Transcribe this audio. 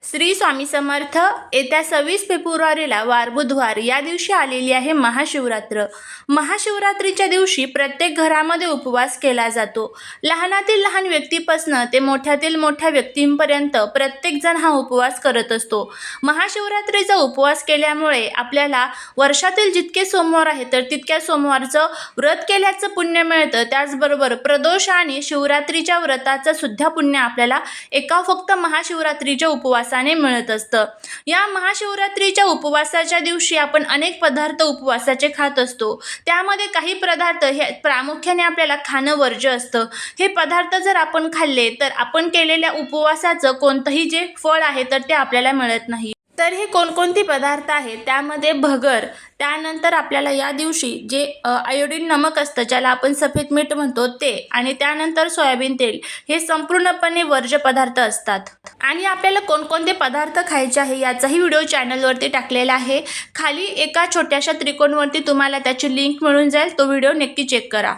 श्री स्वामी समर्थ. येत्या 26 फेब्रुवारीला वार बुधवार या दिवशी आलेली आहे महाशिवरात्र. महाशिवरात्रीच्या दिवशी प्रत्येक घरामध्ये उपवास केला जातो. लहानातील लहान व्यक्तीपासून ते मोठ्यातील मोठ्या व्यक्तींपर्यंत प्रत्येकजण हा उपवास करत असतो. महाशिवरात्रीचा उपवास केल्यामुळे आपल्याला वर्षातील जितके सोमवार आहेत तर तितक्या सोमवारचं व्रत केल्याचं पुण्य मिळतं. त्याचबरोबर प्रदोष आणि शिवरात्रीच्या व्रताचं सुद्धा पुण्य आपल्याला एका फक्त महाशिवरात्रीच्या उपवासाने मिळत असतं. या महाशिवरात्रीच्या उपवासाच्या दिवशी आपण अनेक पदार्थ उपवासाचे खात असतो. त्यामध्ये काही पदार्थ हे प्रामुख्याने आपल्याला खाणं वर्ज्य असतं. हे पदार्थ जर आपण खाल्ले तर आपण केलेल्या उपवासाचं कोणतंही जे फळ आहे तर ते आपल्याला मिळत नाही. तर हे कोणकोणते पदार्थ आहेत त्यामध्ये भगर, त्यानंतर आपल्याला या दिवशी जे आयोडीन नमक असतं ज्याला आपण सफेद मीठ म्हणतो ते, आणि त्यानंतर सोयाबीन तेल, हे संपूर्णपणे वर्ज्य पदार्थ असतात. आणि आपल्याला कोणकोणते पदार्थ खायचे आहे याचाही व्हिडिओ चॅनलवरती टाकलेला आहे. खाली एका छोट्याशा त्रिकोणवरती तुम्हाला त्याची लिंक मिळून जाईल. तो व्हिडिओ नक्की चेक करा.